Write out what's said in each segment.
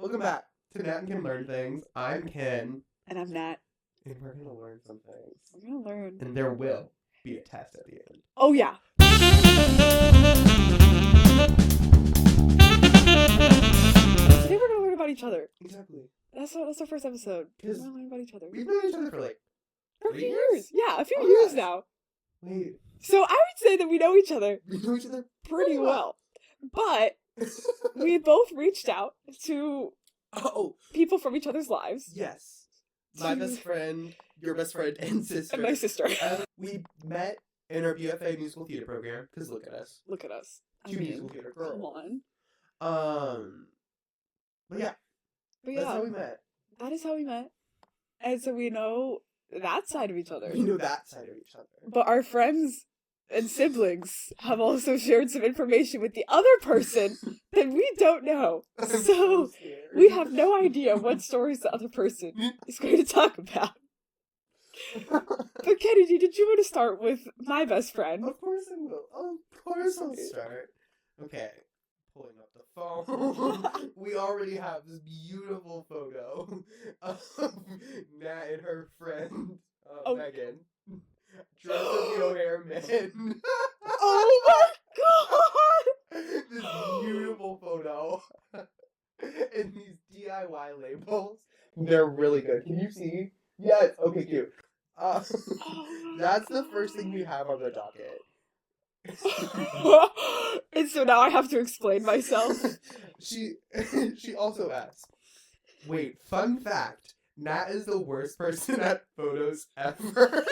Welcome back to Nat and Ken Learn Things. I'm Ken. And I'm Nat. And we're going to learn some things. We're going to learn. And there will be a test at the end. Oh, yeah. Today we're going to learn about each other. Exactly. That's our first episode. We're going to learn about each other. We've known each other for a few years. Yeah, a few years now. Wait. So I would say that we know each other. We know each other pretty well. But we both reached out to people from each other's lives. Yes. My best friend, your best friend, and sister. And my sister. We met in our BFA musical theater program, because look at us. Look at us. Two musical theater girls. Come on. But yeah. That's how we met. That is how we met. And so we know that side of each other. We know that side of each other. But our friends and siblings have also shared some information with the other person that we don't know. So we have no idea what stories the other person is going to talk about. But Kennedy, did you want to start with my best friend? Of course I will. Of course I'll start. Okay. Pulling up the phone. We already have this beautiful photo of Nat and her friend, Megan. Dressed as the O'Hare men. Oh my god! This beautiful photo. And these DIY labels. They're really good. Can you see? Yes. Okay, cute. That's the first thing we have on the docket. And so now I have to explain myself. She also asks, wait, fun fact, Nat is the worst person at photos ever.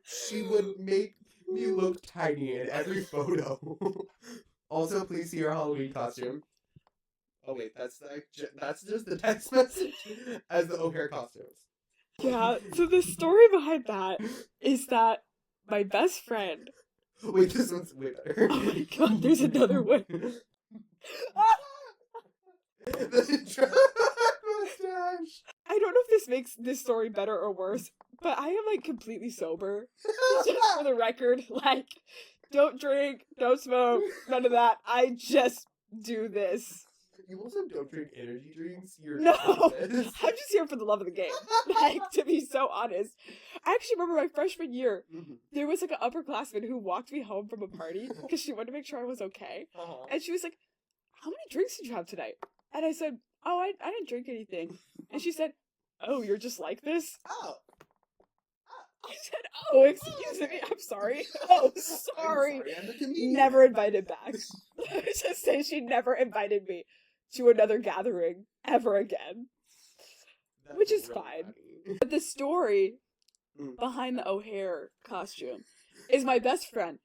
She would make me look tiny in every photo. Also, please see her Halloween costume. Oh wait, that's just the text message as the O'Hare costumes. Yeah, so the story behind that is that my best friend... Wait, this one's way better. Oh my god, there's another one. I don't know if this makes this story better or worse, but I am, completely sober. Just for the record, don't drink, don't smoke, none of that. I just do this. You also don't drink energy drinks? No! I'm just here for the love of the game. To be so honest. I actually remember my freshman year, there was, an upperclassman who walked me home from a party, because she wanted to make sure I was okay. Uh-huh. And she was like, how many drinks did you have tonight? And I said, I didn't drink anything. And she said, oh, you're just like this? Oh. I said, oh, excuse me, I'm sorry. Oh, sorry. Never invited back. I was just saying she never invited me to another gathering ever again. Which is really fine. Funny. But the story behind the O'Hare costume is my best friend.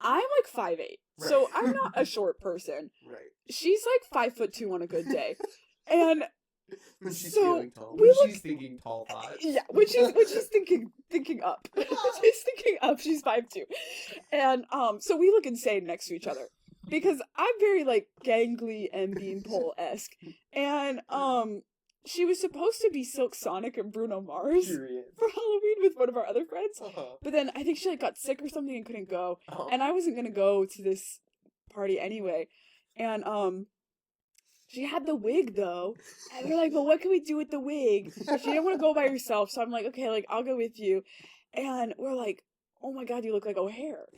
I'm 5'8", right. So I'm not a short person. Right. She's 5'2" on a good day. And when she's so feeling tall. When she's thinking tall thoughts. Yeah, when she's thinking up. She's thinking up, she's 5'2". And so we look insane next to each other. Because I'm very gangly and beanpole-esque. And she was supposed to be Silk Sonic and Bruno Mars for Halloween with one of our other friends. But then I think she got sick or something and couldn't go. And I wasn't gonna go to this party anyway. And she had the wig though. And we're like, well, what can we do with the wig? She didn't want to go by herself, so I'm like, okay, I'll go with you. And we're like, oh my god, you look like O'Hare.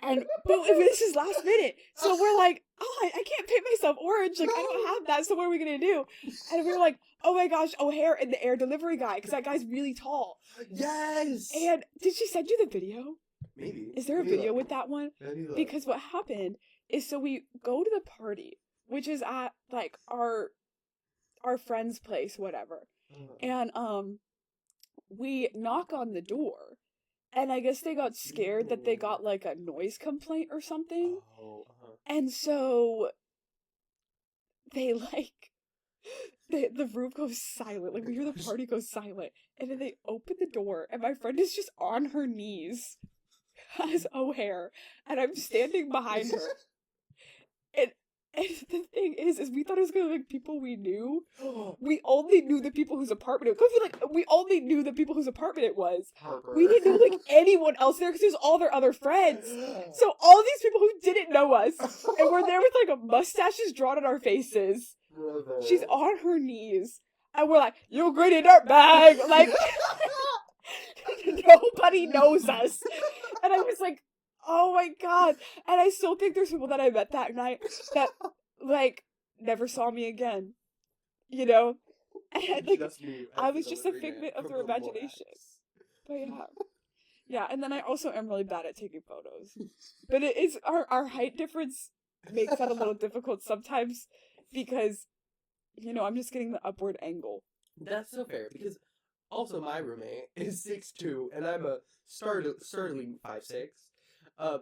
But this is last minute. So we're like, I can't paint myself orange. I don't have that. So what are we going to do? And we were like, oh my gosh, O'Hare and the air delivery guy. Because that guy's really tall. Yes. And did she send you the video? Maybe. Is there a video with that one? Because what happened is, so we go to the party, which is at our friend's place, whatever. And we knock on the door. And I guess they got scared that they got, a noise complaint or something. And so, they, the room goes silent. We hear the party go silent. And then they open the door, and my friend is just on her knees as O'Hare. And I'm standing behind her. And And the thing is we thought it was gonna be like people we knew. We only knew the people whose apartment it was. We only knew the people whose apartment it was. Harper. We didn't know like anyone else there because it was all their other friends. So all these people who didn't know us, and we're there with like a mustaches drawn on our faces. Brother. She's on her knees, and we're like, "You gritty dirtbag!" Like nobody knows us. And I was like, oh my god. And I still think there's people that I met that night that, like, never saw me again. You know? And, like, I was just a figment of their imagination. But yeah. Yeah, and then I also am really bad at taking photos. But it is, our height difference makes that a little difficult sometimes because, you know, I'm just getting the upward angle. That's so fair, because also my roommate is 6'2", and I'm a startling 5'6".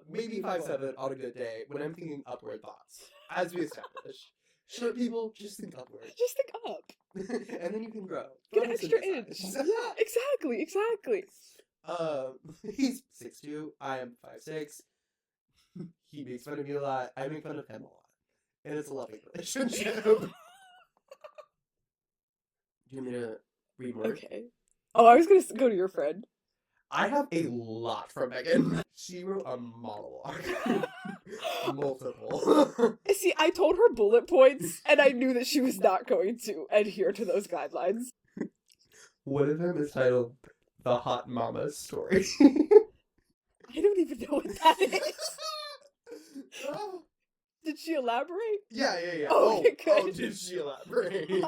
Maybe 5'7" on a good day when I'm thinking upward thoughts, as we established. Short people, just think upward. Just think up. And then you can grow. Get an extra inch. Yeah, exactly. He's 6'2", I am 5'6". He makes fun of me a lot, I make fun of him a lot. And it's a loving relationship. Do you want me to read more? Okay. Oh, I was gonna go to your friend. I have a lot from Megan. She wrote a monologue. Multiple. See, I told her bullet points, and I knew that she was not going to adhere to those guidelines. One of them is titled The Hot Mama Story. I don't even know what that is. Did she elaborate? Yeah. Oh, okay, good. Oh, did she elaborate? It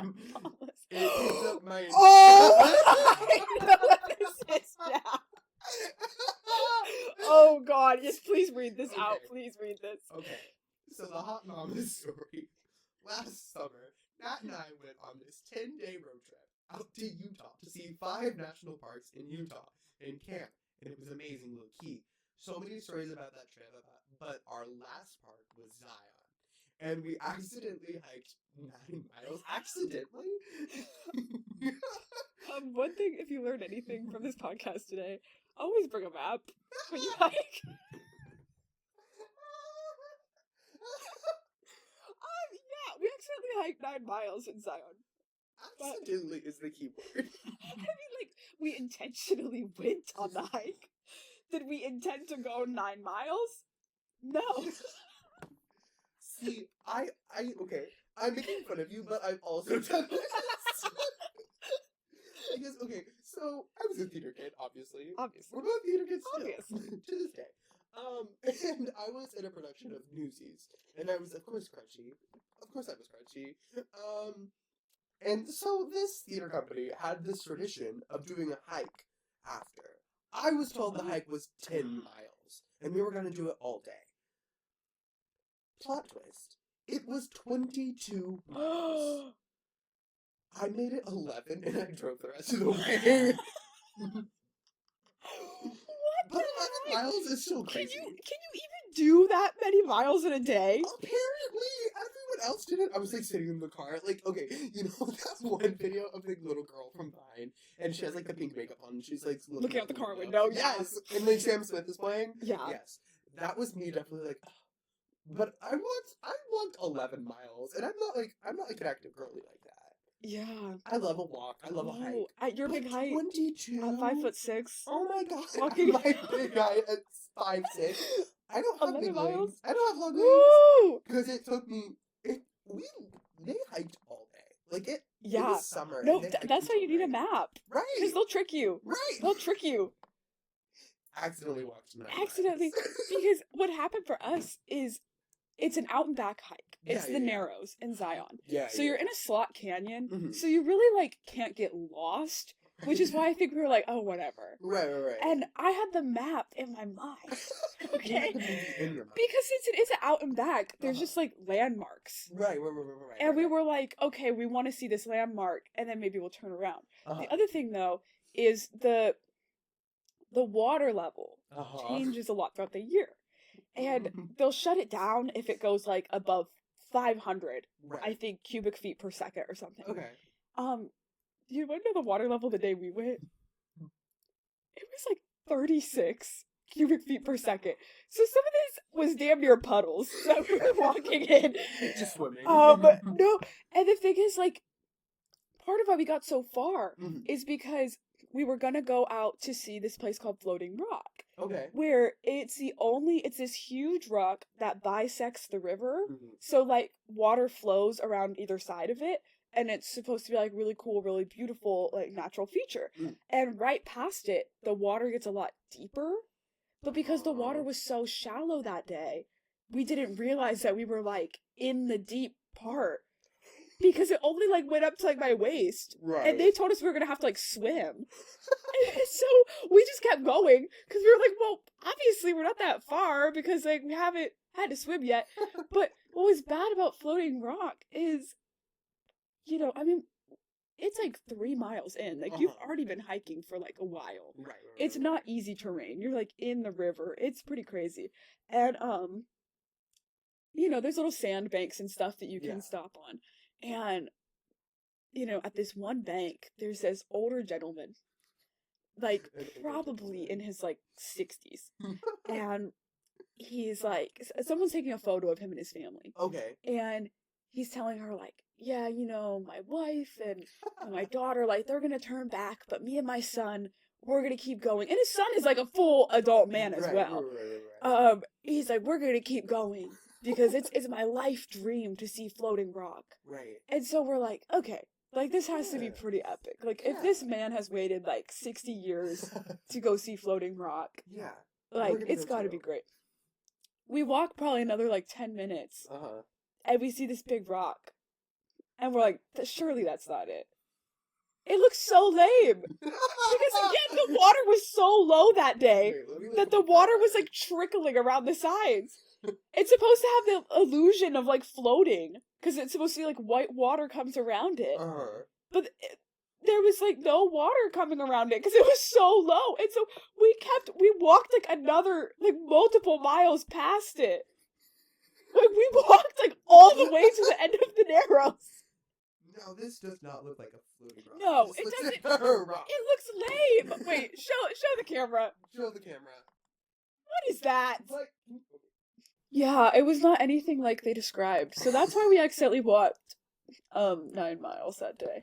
takes up my... I know what this is now. Oh god, yes, please read this out. Please read this. Okay, so the Hot Mama Story. Last summer, Nat and I went on this 10-day road trip out to Utah to see 5 national parks in Utah and camp, and it was amazing, low key. So many stories about that trip, but our last park was Zion, and we accidentally hiked 9 miles. Accidentally? One thing, if you learned anything from this podcast today, always bring a map when you hike. Yeah, we accidentally hiked 9 miles in Zion. Accidentally is the key word. I mean, like, we intentionally went on the hike. Did we intend to go 9 miles? No. See, okay, I'm making fun of you, but I've also done this. Because, okay, so I was a theater kid, obviously. We're both theater kids still, to this day. And I was in a production of Newsies, and I was, of course, crunchy. Of course I was crunchy. And so this theater company had this tradition of doing a hike after. I was told the hike was 10 miles, and we were going to do it all day. Plot twist. It was 22 miles. I made it 11, and I drove the rest of the way. But 11 miles is still crazy. Can you even do that many miles in a day? Apparently, everyone else did it. I was, like, sitting in the car, like, okay, you know that one video of the little girl from Vine, and she has, like, the pink makeup on, and she's, like, looking out the car window. Yes! And, like, Sam Smith is playing? Yeah. Yes. That was me definitely, like, but I walked 11 miles, and I'm not like an active girlie like that. Yeah. I love a walk. I love a hike. At your big height. 22? I'm 5'6". Oh my god. Walking. My big height at 5'6". I don't have big miles? legs. I don't have long legs. Because it took me... They hiked all day. Like, it was summer. No, that's why you need a map. Right. Because they'll trick you. Right. They'll trick you. Accidentally walked 9 Accidentally. Because what happened for us is it's an out and back hike. It's the Narrows in Zion. So you're in a slot canyon. Mm-hmm. So you really, like, can't get lost. Which is why I think we were like, oh, whatever. Right. And I had the map in my mind. Okay? In your mind. Because since it is out and back, there's just, like, landmarks. Right. And we were like, okay, we want to see this landmark, and then maybe we'll turn around. The other thing, though, is the water level changes a lot throughout the year. And they'll shut it down if it goes, like, above 500, I think, cubic feet per second or something. Okay. You want to know the water level the day we went? It was, like, 36 cubic feet per second. So some of this was damn near puddles that we were walking in. Just swimming. No, and the thing is, like, part of why we got so far is because we were gonna go out to see this place called Floating Rock. Okay. Where it's this huge rock that bisects the river. So, like, water flows around either side of it. And it's supposed to be, like, really cool, really beautiful, like, natural feature. And right past it, the water gets a lot deeper. But because the water was so shallow that day, we didn't realize that we were, like, in the deep part. Because it only, like, went up to, like, my waist. Right. And they told us we were gonna have to, like, swim. So we just kept going. Because we were like, well, obviously we're not that far. Because, like, we haven't had to swim yet. But what was bad about Floating Rock is, you know, I mean, it's, like, 3 miles in. Like, you've already been hiking for, like, a while. Right. It's not easy terrain. You're, like, in the river. It's pretty crazy. And, you know, there's little sandbanks and stuff that you can stop on. And, you know, at this one bank, there's this older gentleman, like, probably in his, like, 60s. And he's, like, someone's taking a photo of him and his family. Okay. And he's telling her, like, yeah, you know, my wife and my daughter, like, they're gonna turn back, but me and my son, we're gonna keep going. And his son is, like, a full adult man as well. Right. He's like, we're gonna keep going. Because it's my life dream to see Floating Rock. Right. And so we're like, okay, like, this has to be pretty epic. Like, if this man has waited, like, 60 years to go see Floating Rock, like, it's gotta be great. We walk probably another, like, 10 minutes, and we see this big rock. And we're like, surely that's not it. It looks so lame. Because, again, the water was so low that day that the water was, like, trickling around the sides. It's supposed to have the illusion of, like, floating, because it's supposed to be, like, white water comes around it. But there was, like, no water coming around it, because it was so low. And so we walked, like, another, like, multiple miles past it. Like, we walked, like, all the way to the end of the Narrows. No, this does not look like a floating rock. No, it doesn't. It looks lame. Wait, show the camera. Show the camera. What is that? Like... Yeah, it was not anything like they described. So that's why we accidentally walked 9 miles that day.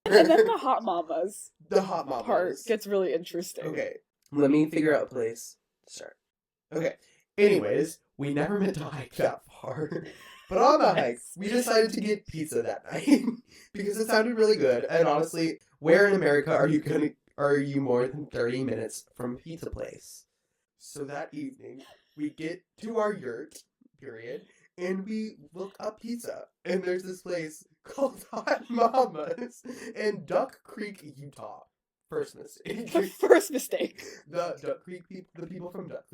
And then the Hot Mamas. The Hot Mamas part gets really interesting. Okay, let me figure out a place to start. Okay, anyways, we never meant to hike that far. But on the hike, we decided to get pizza that night. Because it sounded really good. And honestly, where in America are you more than 30 minutes from a pizza place? So that evening, we get to our yurt, and we look up pizza. And there's this place called Hot Mamas in Duck Creek, Utah. First mistake. The first mistake. The Duck Creek people, the people from Duck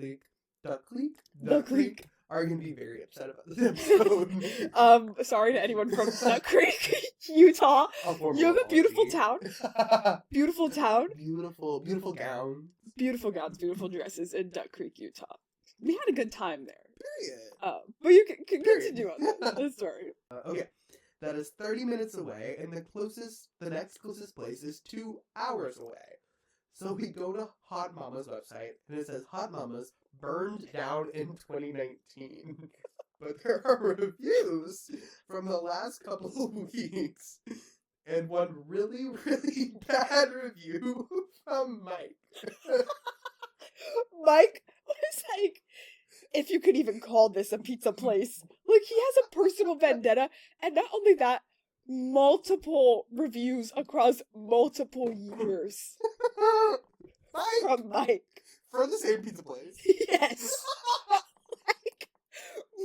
Creek are going to be very upset about this episode. Sorry to anyone from Duck Creek, Utah. You have a beautiful town. Beautiful town. Beautiful gowns. Beautiful gowns, beautiful dresses in Duck Creek, Utah. We had a good time there. Period. But you can continue on the story. Okay. That is 30 minutes away, and the next closest place is 2 hours away. So we go to Hot Mama's website, and it says Hot Mama's burned down in 2019. But there are reviews from the last couple of weeks, and one really, really bad review from Mike. Mike was like, if you could even call this a pizza place. Like, he has a personal vendetta, and not only that, multiple reviews across multiple years. From Mike. For the same pizza place. Yes.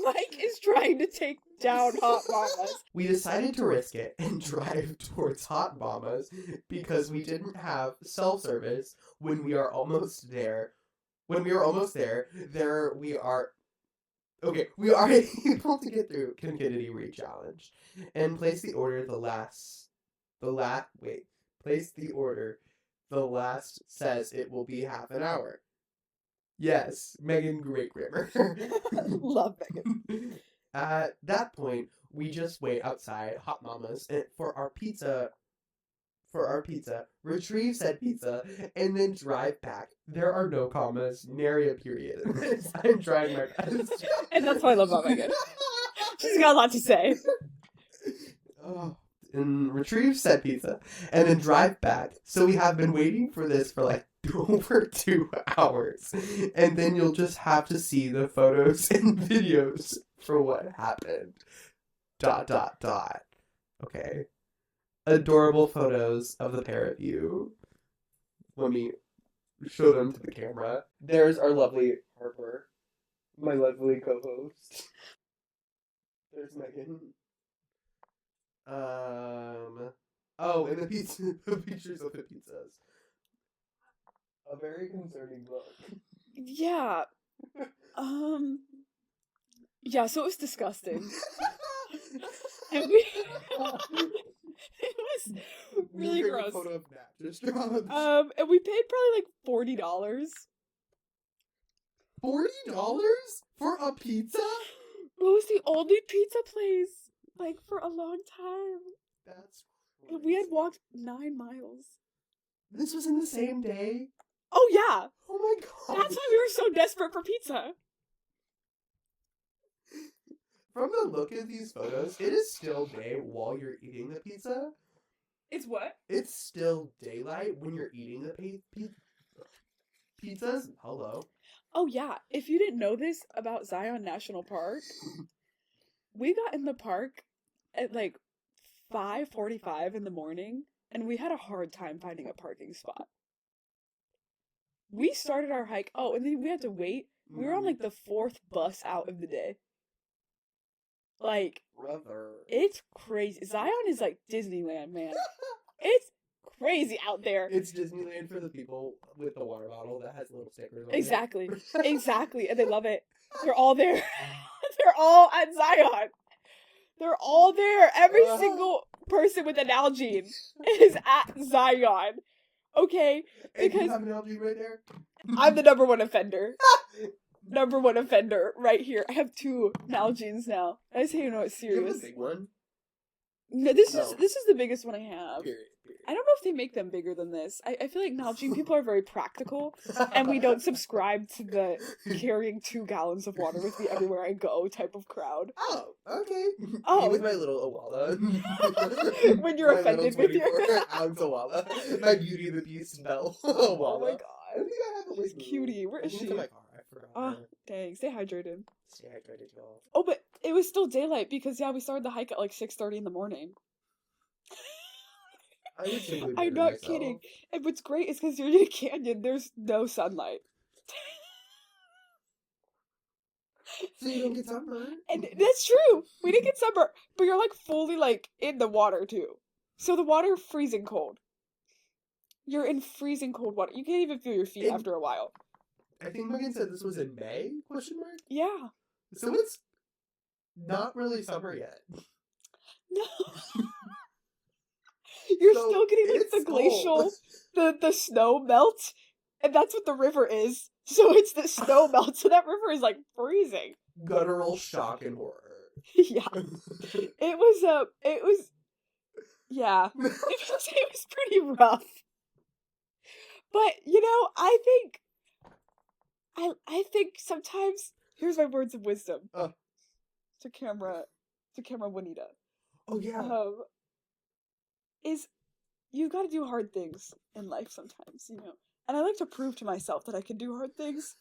Mike is trying to take down Hot Mamas. We decided to risk it and drive towards Hot Mamas because we didn't have self-service when we are almost there. When we are almost there, we are able to get through Confetti Re-Challenge and place the order the last says it will be half an hour. Yes, Megan, great grammar. Love Megan. At that point, we just wait outside Hot Mama's for our pizza for our pizza, retrieve said pizza, and then drive back. There are no commas, nary a period in this. I'm trying my best. And that's what I love about Megan. She's got a lot to say. Oh. And retrieve said pizza, and then drive back. So we have been waiting for this for like over 2 hours. And then you'll just have to see the photos and videos for what happened. ... Okay. Adorable photos of the pair of you. Let me show them to the camera. There's our lovely Harper, my lovely co-host. There's Megan. Oh, and the pizza, the pictures of the pizzas. A very concerning look. Yeah. Yeah, so it was disgusting. And we... it was really gross. Photo of Nat just dropped. And we paid probably like $40. $40 for a pizza? It was the only pizza place, like, for a long time. That's crazy. We had walked 9 miles. This was in the same day? Oh, yeah. Oh my god. That's why we were so desperate for pizza. From the look of these photos, it is still day while you're eating the pizza. It's what? It's still daylight when you're eating the pizzas. Hello. Oh, yeah. If you didn't know this about Zion National Park, we got in the park at like 5:45 in the morning, and we had a hard time finding a parking spot. We started our hike. Oh, and then we had to wait. We were on like the 4th bus out of the day. Like, brother, it's crazy. Zion is like Disneyland, man. It's crazy out there. It's Disneyland for the people with the water bottle that has little stickers on Exactly. Exactly. And they love it. They're all there. They're all at Zion. They're all there. Every single person with an Nalgene is at Zion. Okay? And you have an Nalgene right there? I'm the number 1 offender. Number 1 offender right here. I have 2 Nalgenes now. I just hate to know it's serious. You have a big one? No, this is the biggest one I have. Period. I don't know if they make them bigger than this. I feel like Nalgene people are very practical, and we don't subscribe to the carrying 2 gallons of water with me everywhere I go type of crowd. Oh, okay. Oh. Me with my little Awala. When you're offended with your... ounce Awala. My Beauty and the Beast bell Awala. Oh my god. I think I have a This cutie. Where is she? in my car. I forgot. Oh, dang. Stay hydrated. Stay hydrated, y'all. Oh, but it was still daylight because, yeah, we started the hike at like 6:30 in the morning. I'm not kidding. And what's great is because you're in a canyon, there's no sunlight. So you don't get sunburn? And that's true. We didn't get sunburn, but you're like fully like in the water too. So the water freezing cold. You're in freezing cold water. You can't even feel your feet after a while. I think Megan said this was in May? ? Yeah. So it's not really summer yet. No. You're So still getting like the glacial, the snow melt, and that's what the river is. So it's the snow melt, so that river is like freezing. Guttural shock and horror. Yeah. It was yeah. It was pretty rough. But you know, I think sometimes here's my words of wisdom. To camera Juanita. Oh yeah. Is you've got to do hard things in life sometimes, you know. And I like to prove to myself that I can do hard things,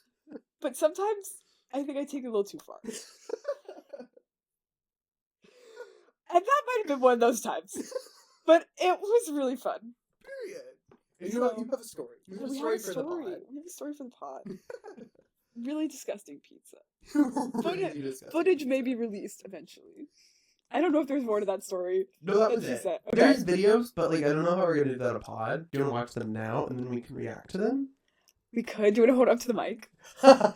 but sometimes I think I take it a little too far. And that might have been one of those times. But it was really fun. Period. And you have a story. You have a story for the pod. We have a story for the pod. Really disgusting pizza. Disgusting Footage may be released eventually. I don't know if there's more to that story. No, that was it. Okay. There's videos, but like I don't know how we're gonna do that on a pod. Do you want to watch them now, and then we can react to them? We could. Do you want to hold up to the mic? And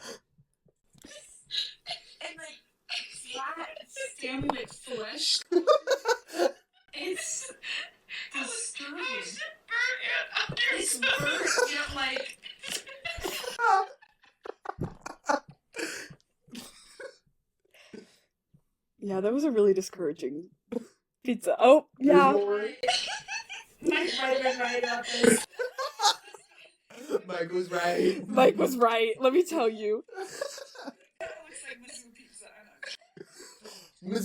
like flat, stammy like flesh. It's disturbing. It's burnt, yet like. Yeah, that was a really discouraging pizza. Oh, yeah. Mike might have been right about this. Mike was right. Mike was right. Let me tell you. That looks like Mizzou pizza.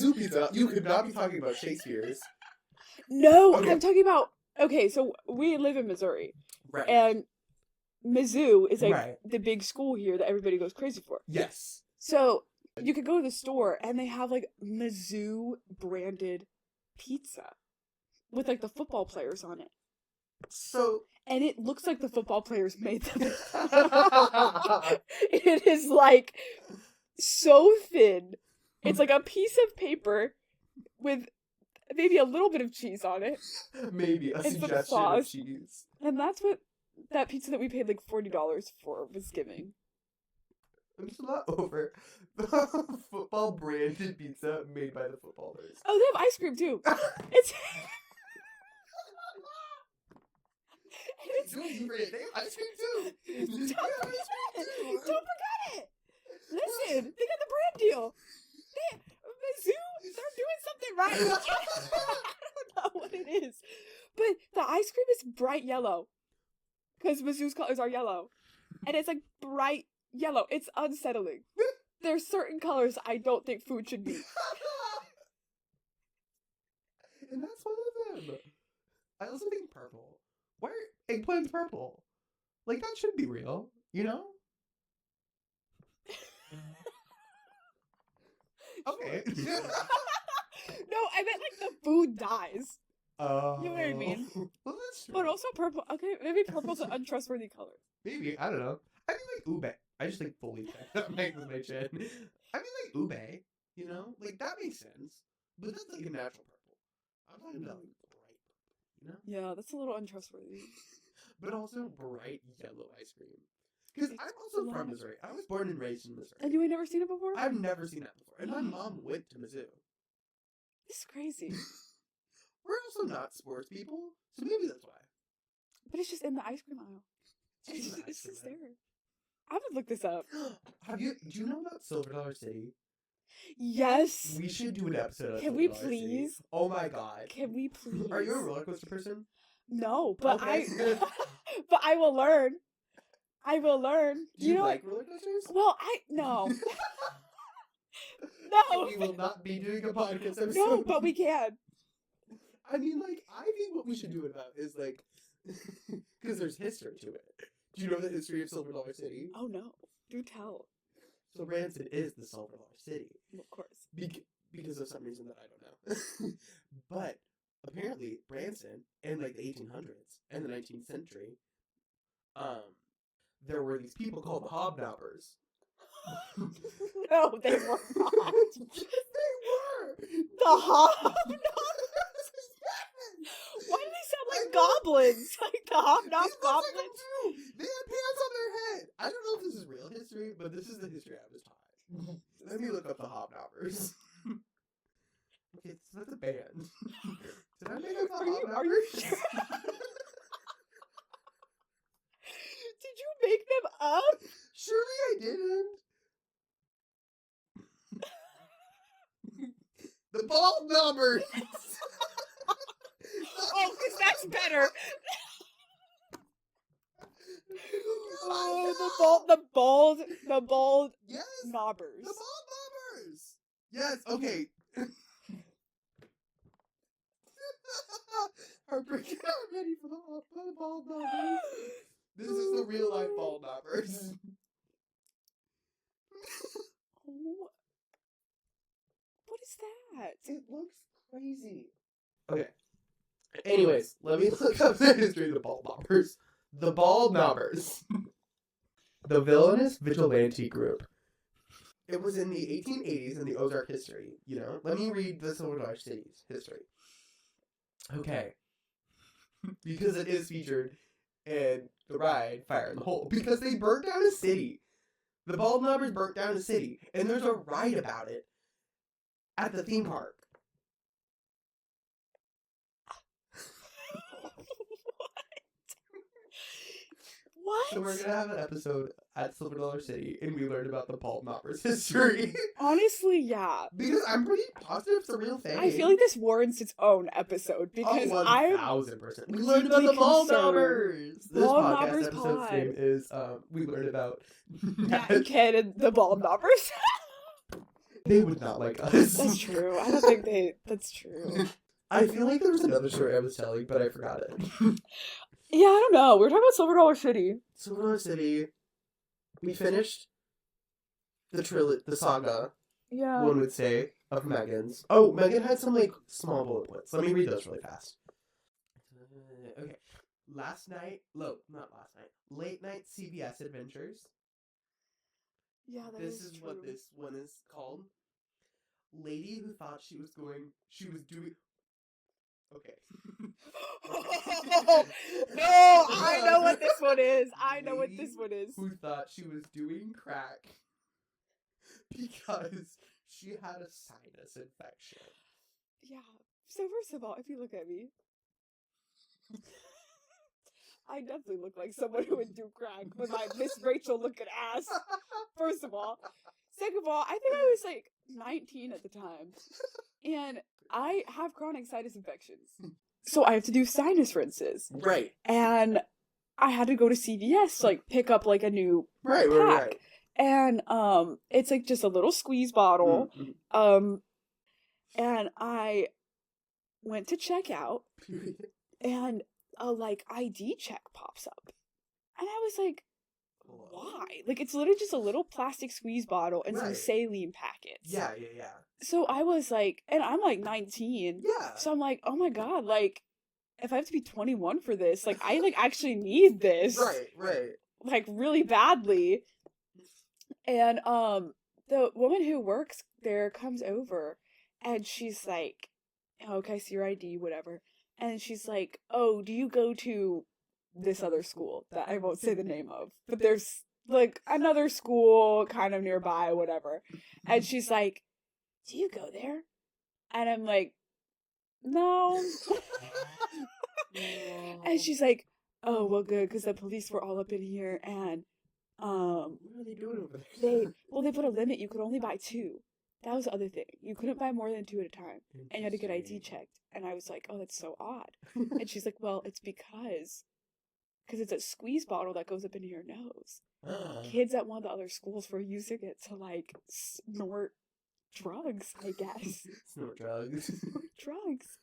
Mizzou pizza. You could not be talking about Shakespeare's. No, Okay. I'm talking about. Okay, so we live in Missouri, Right. and Mizzou is like Right. the big school here that everybody goes crazy for. Yes. So you could go to the store and they have like Mizzou branded pizza with like the football players on it. So. And it looks like the football players made them. It is like so thin. It's like a piece of paper with maybe a little bit of cheese on it. Maybe a And some suggestion of sauce. cheese. And that's what that pizza that we paid like $40 for was giving. I'm just not over the football branded pizza made by the footballers. Oh, they have ice cream too. It's Don't you forget, they have ice cream too. They have ice cream too. Don't forget it. Listen, they got the brand deal. Mizzou, they're doing something right. I don't know what it is, but the ice cream is bright yellow because Mizzou's colors are yellow, and it's like bright yellow. It's unsettling. There's certain colors I don't think food should be. And that's one of them. I also think purple. Why are eggplants purple? Like, that should be real, you know? Okay. No, I meant like the food dies. Oh. You know what I mean? Well, that's true. But also purple. Okay, maybe purple's an untrustworthy color. Maybe, I don't know. I mean, like, ube. I just, like, fully checked that Mike with my chin. I mean, like, ube, you know? Like, that makes sense. But that's, like, a natural purple. I'm talking about, like, bright purple, you know? Yeah, that's a little untrustworthy. But also bright yellow ice cream. Because I'm also from Missouri. I was born and raised in Missouri. And you ain't never seen it before? I've never seen that before. And my mom went to Mizzou. This is crazy. We're also not sports people, so maybe that's why. But it's just in the ice cream aisle. It's in the ice It's cream just aisle. there. I would look this up. Do you know about Silver Dollar City? Yes. We should do an episode of Can Silver we Dollar City. please? Oh my god. Can we please? Are you a roller coaster person? No, but Okay. but I will learn. I will learn. Do you know, like roller coasters? Well, no. No. We will not be doing a podcast episode. No, but we can. I mean, like, I think what we should do it about is, like, because there's history to it. Do you know the history of Silver Dollar City? Oh no. Do tell. So Branson is the Silver Dollar City. Of course. Because of some reason that I don't know. But apparently Branson in like the 1800s and the 19th century, there were these people called the hobnobbers. No, they were not. Yes, they were. The hobnobbers. Why do they sound like goblins? Like the hobnob These look like goblins. them too. They had pants on their head. I don't know if this is real history, but this is the history I was taught. Let me look up the hobnobbers. Okay, so that's a band. Did I make up the hobnobbers? Are you sure? Did you make them up? Surely I didn't. The bald numbers. Oh, because that's better. Oh, the bald Yes. knobbers. The bald numbers. Yes. Okay. Harper, get ready for the bald numbers. This is the real life bald numbers. Oh. What is that? It looks crazy. Okay. Anyways, let me look up the history of the bald knobbers. The bald knobbers. The villainous vigilante group. It was in the 1880s in the Ozark history, you know? Let me read the Silver Dollar City's history. Okay. Because it is featured in the ride Fire in the Hole. Because they burnt down a city. The bald knobbers burnt down a city. And there's a ride about it at the theme park. What? So we're gonna have an episode at Silver Dollar City, and we learned about the bald knobbers history. Honestly, yeah. Because I'm pretty positive it's a real thing. I feel like this warrants its own episode because I'm 1000%. We learned about the deeply bald concerned. knobbers. This Bald podcast knobbers episode's pod. name is we learned about Nat and Ken and the bald knobbers. They would not like us. That's true. I don't think that's true. I feel like there was another story I was telling, but I forgot it. Yeah, I don't know. We were talking about Silver Dollar City. Silver Dollar City. We finished the saga, Yeah. one would say, of Megan's. Oh, Megan had some, like, small bullet points. Let me read those really fast. Okay. Late night CBS adventures. Yeah, This is what this one is called. Lady who thought she was doing... Okay. No, I know what this one is. Who thought she was doing crack because she had a sinus infection. Yeah. So first of all, if you look at me, I definitely look like someone who would do crack with my Miss Rachel looking ass. First of all. Second of all, I think I was like 19 at the time. And I have chronic sinus infections. So I have to do sinus rinses. Right. And I had to go to CVS to like pick up like a new pack. Right. And it's like just a little squeeze bottle. Mm-hmm. And I went to check out and a like ID check pops up. And I was like, why? Like, it's literally just a little plastic squeeze bottle and some saline packets. Yeah. So I was like, and I'm like 19. Yeah. So I'm like, oh my god, like, if I have to be 21 for this, like, I like actually need this. Right. Like, really badly. And the woman who works there comes over and she's like, oh, can I see your ID, whatever. And she's like, oh, do you go to this other school that I won't say the name of, but there's like another school kind of nearby, whatever. And she's like, do you go there? And I'm like, no. And she's like, oh, well, good, because the police were all up in here, and what are they doing over there? they put a limit. You could only buy 2. That was the other thing. You couldn't buy more than 2 at a time, and you had to get ID checked. And I was like, oh, that's so odd. And she's like, well, it's because it's a squeeze bottle that goes up into your nose. Kids at one of the other schools were using it to like snort drugs, I guess. Snort drugs.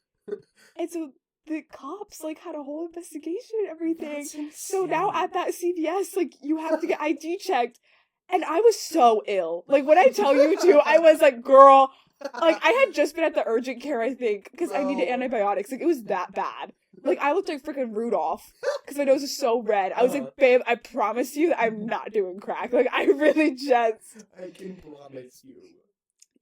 And so the cops like had a whole investigation and everything. So now at that CVS, like, you have to get ID checked. And I was so ill. Like, when I tell you to, I was like, girl, like, I had just been at the urgent care, I think, because I needed antibiotics. Like, it was that bad. Like, I looked like freaking Rudolph because my nose was so red. I was like, babe, I promise you that I'm not doing crack. Like, I really just... I can promise you.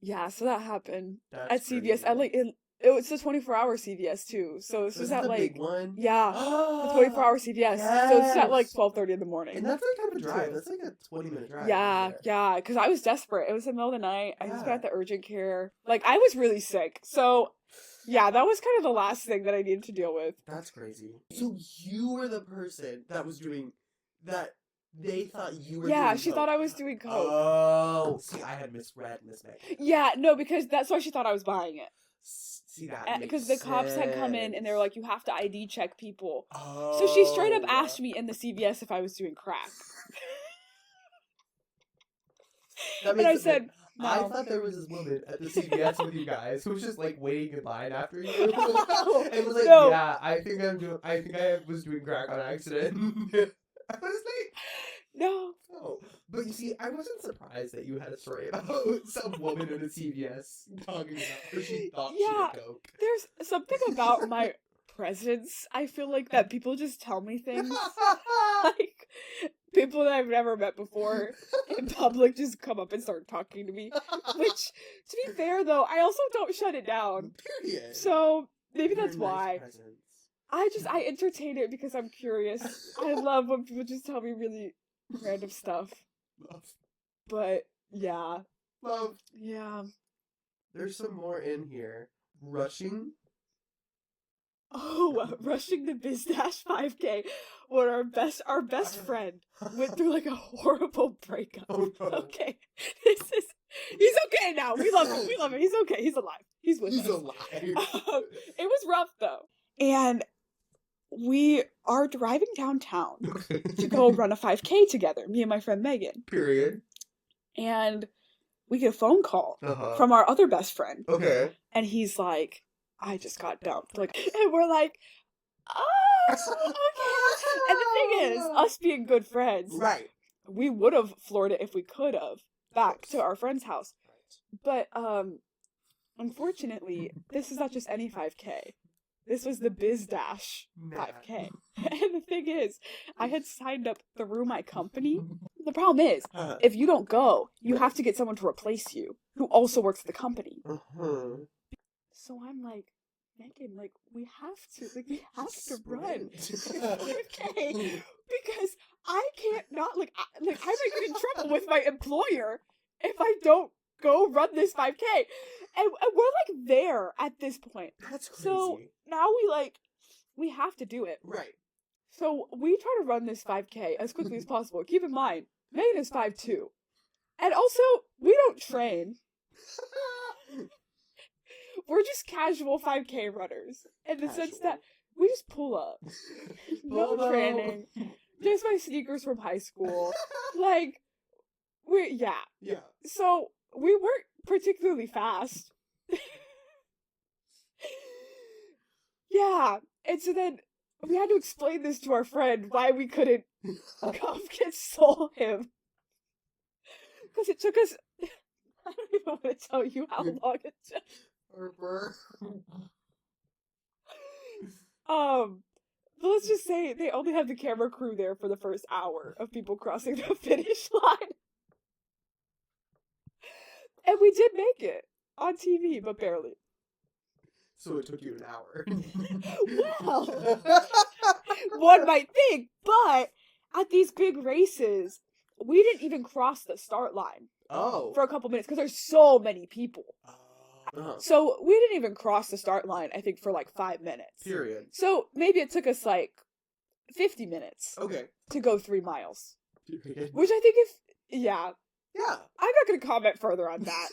Yeah, so that happened That's at CVS. crazy. I like it was a 24-hour CVS too. So this was is at the like big one? Yeah, the 24-hour CVS. So it's at like 12:30 in the morning. And that's like kind of a drive. That's like a 20-minute drive. Yeah, because I was desperate. It was in the middle of the night. I just got at the urgent care. Like, I was really sick. So, yeah, that was kind of the last thing that I needed to deal with. That's crazy. So you were the person that was doing that. They thought you were. Yeah, doing she coke. thought I was doing coke. Oh, see, I had misread Miss Meg. Yeah, no, because that's why she thought I was buying it. See that? Because the cops had come in and they were like, you have to ID check people. Oh. So she straight up asked me in the CVS if I was doing crack. And I said, no. I thought there was this woman at the CVS with you guys who was just like waiting in line after you. And was like, No. yeah, I think I was doing crack on accident. I was like, no. oh. But you see, I wasn't surprised that you had a story about some woman in a CVS talking about how she thought she had coke. There's something about my presence, I feel like, that people just tell me things. Like, people that I've never met before in public just come up and start talking to me. Which, to be fair though, I also don't shut it down. Period. So, maybe You're that's a nice why. presence. I entertain it because I'm curious. I love when people just tell me really random stuff. Love. But, yeah. Love. Yeah. There's some more in here. Rushing. Oh, rushing the Biz Dash 5K when our best friend went through like a horrible breakup. Oh, no. Okay. He's okay now. We love him. He's okay. He's alive. He's with us. He's alive. It was rough though. And we are driving downtown to go run a 5K together, me and my friend Megan. Period. And we get a phone call Uh-huh. from our other best friend. Okay. And he's like, I just got dumped. Like, and we're like, oh, okay. And the thing is, us being good friends, Right. we would have floored it if we could have back to our friend's house. But unfortunately, this is not just any 5K. This was the Biz Dash 5K. And the thing is, I had signed up through my company. The problem is, if you don't go, you have to get someone to replace you who also works at the company. Uh-huh. So I'm like, Megan, like, we have to run 5K because I can't not, like, I might get in trouble with my employer if I don't go run this 5K. And we're, like, there at this point. That's crazy. So now we have to do it. Right. So we try to run this 5K as quickly as possible. Keep in mind, Megan is 5'2". And also, we don't train. We're just casual 5K runners. In the sense that we just pull up. No training. Just my sneakers from high school. Like, yeah. Yeah. So, we weren't particularly fast. Yeah. And so then, we had to explain this to our friend, why we couldn't come console him. Because it took us, I don't even want to tell you how long it took. Harper. But let's just say they only had the camera crew there for the first hour of people crossing the finish line. And we did make it on TV, but barely. So it took you an hour. Well, one might think, but at these big races, we didn't even cross the start line for a couple minutes because there's so many people. Uh-huh. So we didn't even cross the start line, I think, for like 5 minutes. Period. So maybe it took us like 50 minutes Okay. to go 3 miles. Period. Which I think yeah. Yeah. I'm not going to comment further on that.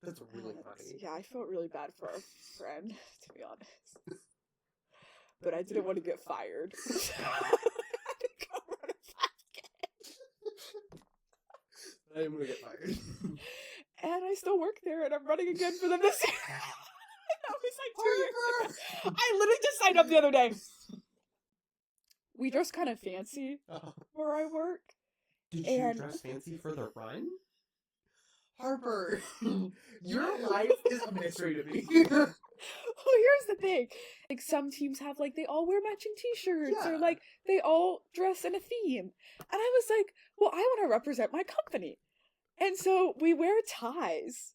That's really funny. Yeah, I felt really bad for our friend, to be honest. But I didn't want to get fired. I had to go run a 5K. I am gonna get fired. And I still work there, and I'm running again for them this year. That was like 2 years ago. I literally just signed up the other day. We dress kind of fancy where I work. Did you dress fancy for the run? Harper, your life is a mystery to me. Well, here's the thing. Like, some teams have, like, they all wear matching t-shirts, or, like, they all dress in a theme. And I was like, well, I want to represent my company. And so we wear ties.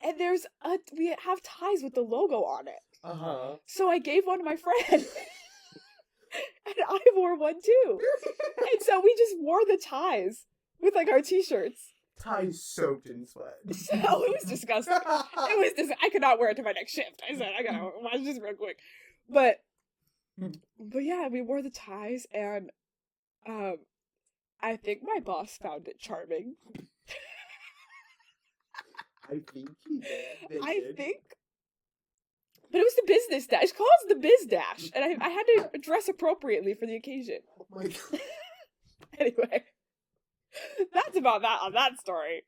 And we have ties with the logo on it. Uh-huh. So I gave one to my friend. And I wore one too. And so we just wore the ties with, like, our t-shirts. Ties soaked in sweat. So it was disgusting. I could not wear it to my next shift. I said, I gotta wash this real quick. But yeah, we wore the ties, and I think my boss found it charming. I think he did. I think. But it was the business dash. It's called the Biz Dash. And I had to dress appropriately for the occasion. Oh my god. Anyway. That's about that on that story.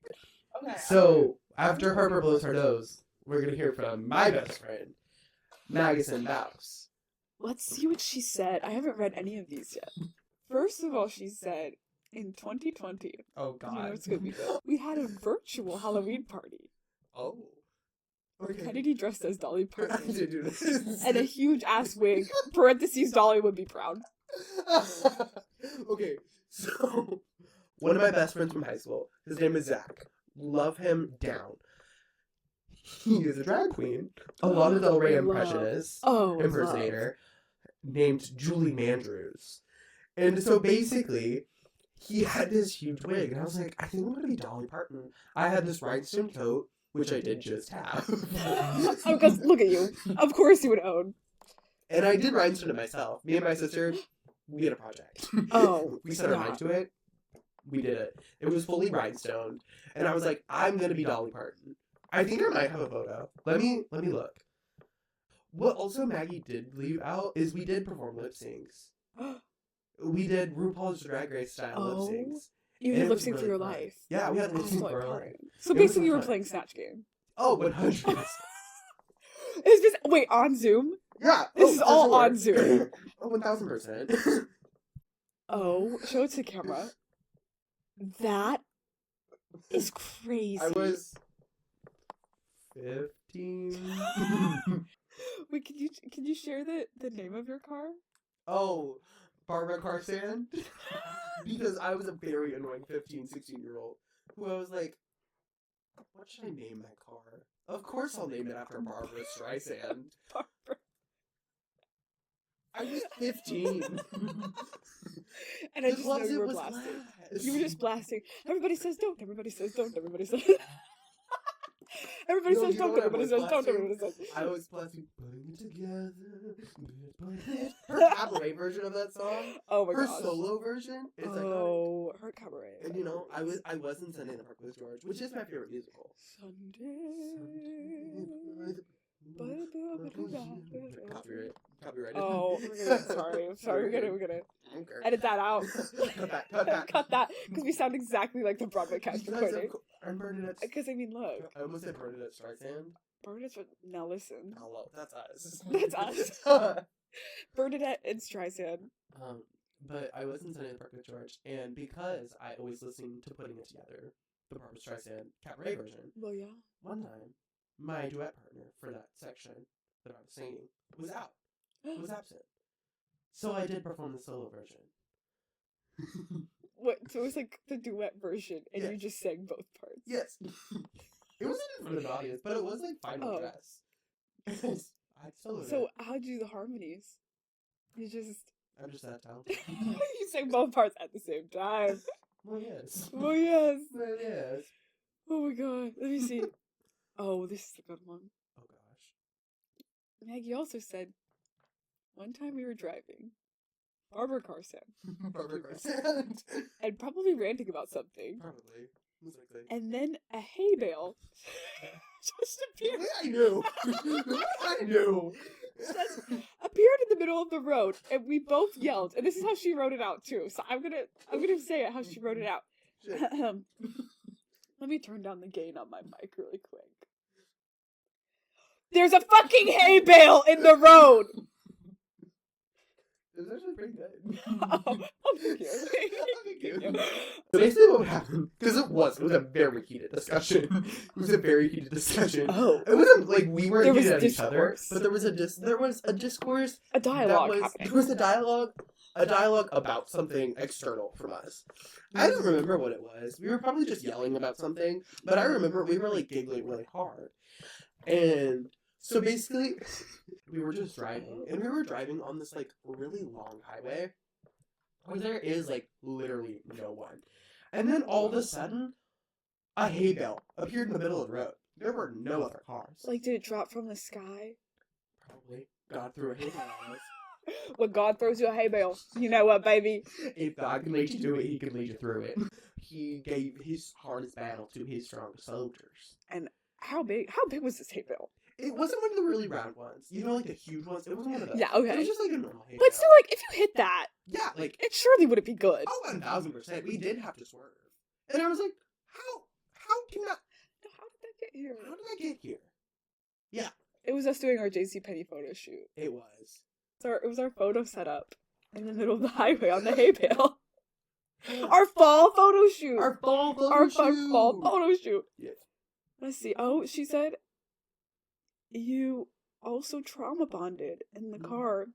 Okay. So, after Harper blows her nose, we're going to hear from my best friend, Magazine Mouse. Let's see what she said. I haven't read any of these yet. First of all, she said, in 2020, Oh god. you know it's gonna be good, we had a virtual Halloween party. Oh. Okay. Kennedy dressed as Dolly I Parton. did do this. And a huge ass wig. Parentheses, Dolly would be proud. Okay, so one of my best friends from high school, his name is Zach. Love him down. He is a drag queen, a Lana Del Rey impersonator, named Julie Mandrews. And so basically, he had this huge wig, and I was like, I think I'm gonna be Dolly Parton. I had this rhinestone coat, which I did just have. Oh, because look at you. Of course you would own. And I did rhinestone it myself. Me and my sister, we had a project. Oh, We set our yeah. mind to it. We did it. It was fully rhinestoned. And I was like, I'm going to be Dolly Parton. I think I might have a photo. Let me look. What also Maggie did leave out is we did perform lip syncs. We did RuPaul's Drag Race style lip syncs. You And had it lip was sync for really your fun. life. Yeah, we had lip sync That's for our so life. important. So It was basically you were fun. playing Snatch Game. Oh, 100%. Is this wait on Zoom? Yeah. This is for all sure. on Zoom. Oh, 1000%. Oh, show it to the camera. That is crazy. I was 15. Wait, can you share the name of your car? Oh, Barbara Carsan? Because I was a very annoying 15, 16-year-old who I was like, what should I name my car? Of course I'll name it after Barbara Streisand. Barbara. I was 15. And I The just know closet you were was blasting. glass. You were just blasting. Everybody says don't. Everybody says don't. Everybody says. Everybody No, says you know don't. what I Everybody was says don't. blasting? Everybody says. I was blasting, putting it together. Her cabaret version of that song, Oh my her gosh. solo version, is iconic. Oh, her cabaret. And I was in Sunday in the Park with George, which is my favorite musical. Copyrighted. Oh, sorry. We're gonna Okay. edit that out. Cut that. Cut that, because we sound exactly like the Broadway cast recording. I'm Bernadette. Because I mean, look, I almost said Bernadette Streisand. Bernadette's. Now listen, Hello, that's us. That's us. Bernadette and Streisand. But I was in Sunday in the Park with George, and because I always listened to Putting It Together, the Barbara Streisand cabaret version, Well, yeah. one time, my duet partner for that section that I was singing was absent. So I did perform the solo version. What? So it was like the duet version, and Yeah. you just sang both parts. Yes. It wasn't in front of an audience, but it was like final Oh. dress. I soloed So it. how'd you do the harmonies? You just I'm just that talented. you sang both parts at the same time. Well, yes. Oh yes. Well, yes. Oh my god. Let me see. Oh, this is a good one. Oh, gosh. Maggie also said, one time we were driving, Barbara Carsan, Barbara Streisand. and probably ranting about something, Probably. Most likely. and then a hay bale just appeared. I knew. I knew. Just appeared in the middle of the road, and we both yelled. And this is how she wrote it out too. So I'm gonna say it how she wrote it out. Shit. Let me turn down the gain on my mic really quick. There's a fucking hay bale in the road. It was actually pretty good. Oh, thank you. Thank you. So basically what happened, because it was a very heated discussion. It was a very heated discussion. Oh, It wasn't like we were There was heated at each other, discourse. but there was a discourse. a dialogue There happening. was a dialogue about something external from us. I don't remember what it was. We were probably just yelling about something, but I remember we were like giggling really hard. And so basically, we were just driving, and we were driving on this like really long highway where there is like literally no one. And then all of a sudden, a hay bale appeared in the middle of the road. There were no other cars. Like, did it drop from the sky? Probably God threw a hay bale at us. When God throws you a hay bale, you know what, baby? If God can lead you to it, He can lead you through it. He gave His hardest battle to His strongest soldiers. And how big was this hay bale? It wasn't one of the really round ones. You know, like the huge ones. It wasn't one of those. Yeah, okay. It was just like a normal hay But bale. still, like, if you hit that, Yeah, like, it surely wouldn't be good. oh, 1000%. We did have to swerve. And I was like, how can that, How did that get here? how did I get here? It was us doing our JCPenney photo shoot. It was. It was our photo setup in the middle of the highway on the hay bale. Our fall photo shoot. Our fall photo Our shoot. fall photo shoot. Yeah. Let's see. Oh, she said you also trauma bonded in the car.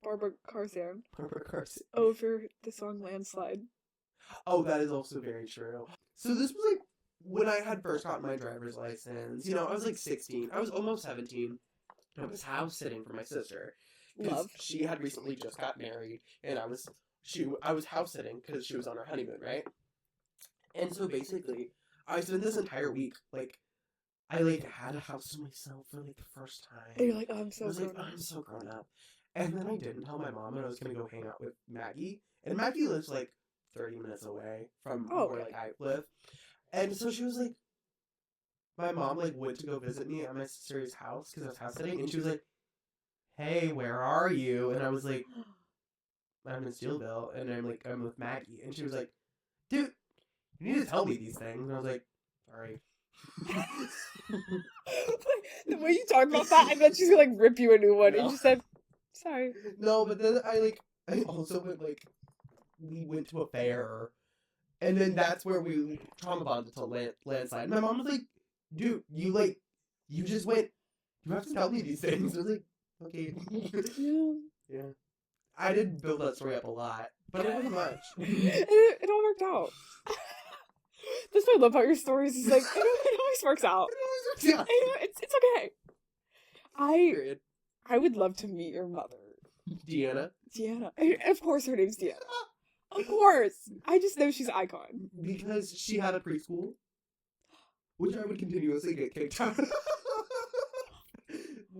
Barbara Carsan Harper Carson. over the song Landslide. Oh, that is also very true. So this was like when I had first gotten my driver's license. You know, I was like 16. I was almost 17. I was house sitting for my sister. 'Cause Love. she had recently just got married, and I was house sitting because she was on her honeymoon, right? And so basically, I spent this entire week, like, I, like, had a house to myself for, like, the first time. And you're like, oh, I'm I so was like, grown up. I'm so grown up. And then I didn't tell my mom that I was going to go hang out with Maggie. And Maggie lives, like, 30 minutes away from where, like, I live. And so she was like, my mom, like, went to go visit me at my sister's house, because I was house sitting, and she was like, hey, where are you? And I was like, I'm in Steelville, and I'm with Maggie. And she was like, dude, you need to tell me these things. And I was like, sorry. The way you talk about that, I bet she's gonna, like, rip you a new one. No. And you said, sorry. No, but then I also went, like, we went to a fair, and then that's where we trauma bonded to landslide. And my mom was like, dude, you just went, you have to tell me these things. I was like, okay. Yeah. I did build that story up a lot, but it wasn't much. It all worked out. That's what I love about your stories. Is like, it always works out. Yeah. It's okay. Period. I would love to meet your mother. Deanna. Of course her name's Deanna. Of course. I just know she's an icon. Because she had a preschool, which I would continuously get kicked out of.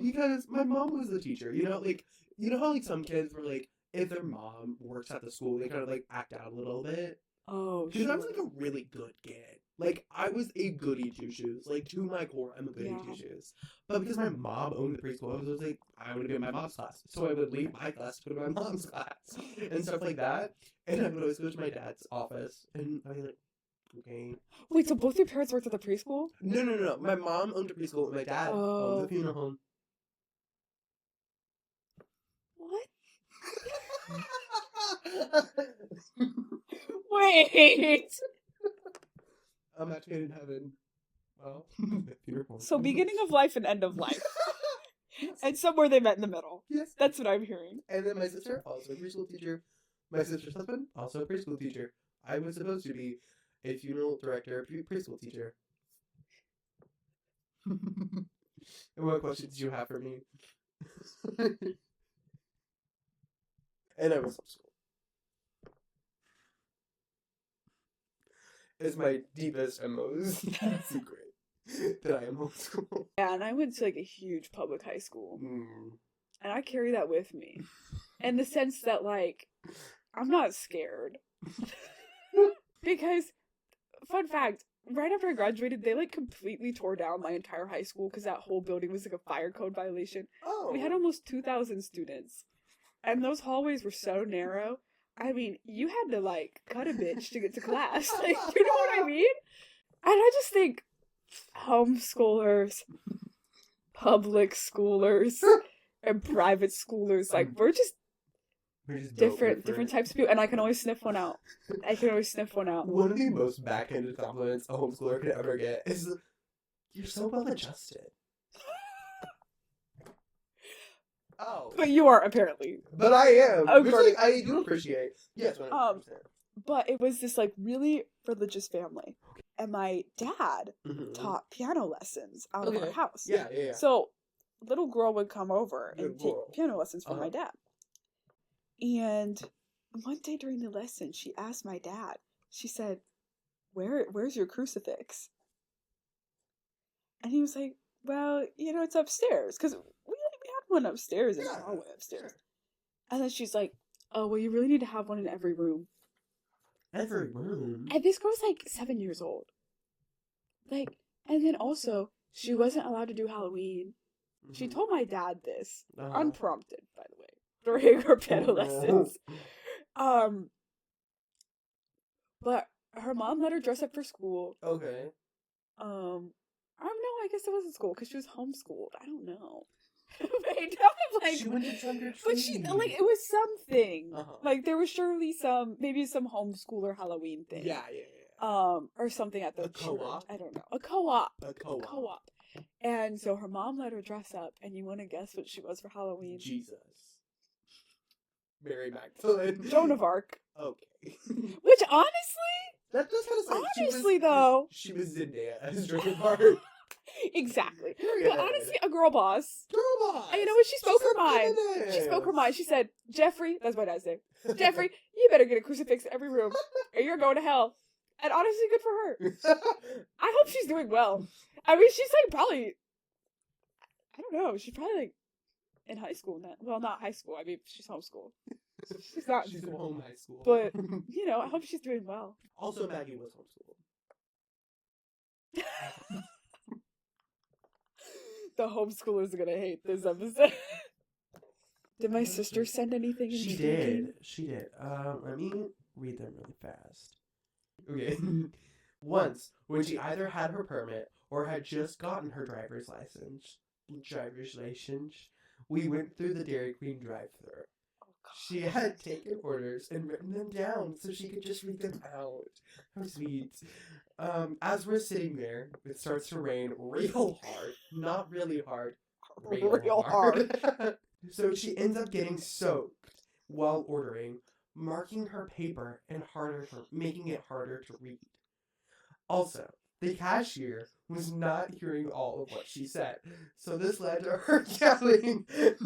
Because my mom was the teacher, you know how, like, some kids were, like, if their mom works at the school, they kind of, like, act out a little bit. Oh, Because I was, like, a really good kid. Like, I was a goody two-shoes. Like, to my core, I'm a goody two-shoes. But because my mom owned the preschool, I was like, I want to be in my mom's class. So I would leave my class to go to my mom's class. And stuff like that. And I would always go to my dad's office. And I'd be like, okay. Wait, so both your parents worked at the preschool? No. My mom owned a preschool and my dad owned the funeral home. What? Wait! I'm actually in heaven. Well, funeral. So beginning of life and end of life. Yes. And somewhere they met in the middle. Yes. That's what I'm hearing. And then my sister, also a preschool teacher. My sister's husband, also a preschool teacher. I was supposed to be a funeral director, preschool teacher. And what questions do you have for me? And I was homeschooled. It's my deepest and most secret that I am homeschooled. Yeah, and I went to, like, a huge public high school. Mm. And I carry that with me. In the sense that, like, I'm not scared. Because, fun fact, right after I graduated, they, like, completely tore down my entire high school because that whole building was, like, a fire code violation. Oh. We had almost 2,000 students. And those hallways were so narrow. I mean, you had to, like, cut a bitch to get to class. Like, you know what I mean? And I just think homeschoolers, public schoolers, and private schoolers, like, we're just different types of people. And I can always sniff one out. One of the most backhanded compliments a homeschooler could ever get is, you're so well adjusted. Oh. But you are, apparently. But I am. Oh, Which, like, I do appreciate. Yes, 100%. But it was this, like, really religious family. And my dad Mm-hmm. taught piano lessons out of our house. Yeah. So, little girl would come over and Good take girl. piano lessons from my dad. And one day during the lesson, she asked my dad, she said, where's your crucifix? And he was like, well, it's upstairs. Because we had one upstairs in the hallway upstairs. Sure. And then she's like, oh, well, you really need to have one in every room. Every room? And this girl's like 7 years old. Like, and then also, she wasn't allowed to do Halloween. Mm-hmm. She told my dad this, unprompted, by the way, during her piano lessons. But her mom let her dress up for school. Okay. I don't know, I guess it wasn't school, because she was homeschooled. I don't know. Wait, like, she went to trick or treat. But she, like, it was something. Like, there was surely maybe some homeschooler Halloween thing. Yeah. Or something at the church. Co-op? I don't know. A co-op. A co-op. And so her mom let her dress up, and you want to guess what she was for Halloween? Jesus. Mary Magdalene. Joan of Arc. Okay. Which, honestly... That does kind of sound... Honestly, though... She was Zendaya as Joan of Arc. Exactly. But honestly, a girl boss. Girl boss. And you know what? She spoke her mind. She spoke her mind. She said, Jeffrey, that's my dad's name. Jeffrey, you better get a crucifix in every room, or you're going to hell. And honestly, good for her. I hope she's doing well. I mean, she's like probably, I don't know, she's probably like in high school now. Well, not high school. I mean, she's homeschooled. She's not in She's in school. home high school. But, you know, I hope she's doing well. Also, Maggie was homeschooled. The homeschoolers are gonna hate this episode. Did my sister send anything She intriguing? did. She did. Let me read them really fast. Okay. Once, when she either had her permit or had just gotten her driver's license, we went through the Dairy Queen drive-thru. She had taken orders and written them down so she could just read them out. How sweet. As we're sitting there, it starts to rain real hard. Not really hard. Real hard. So she ends up getting soaked while ordering, marking her paper and making it harder to read. Also, the cashier was not hearing all of what she said, so this led to her yelling,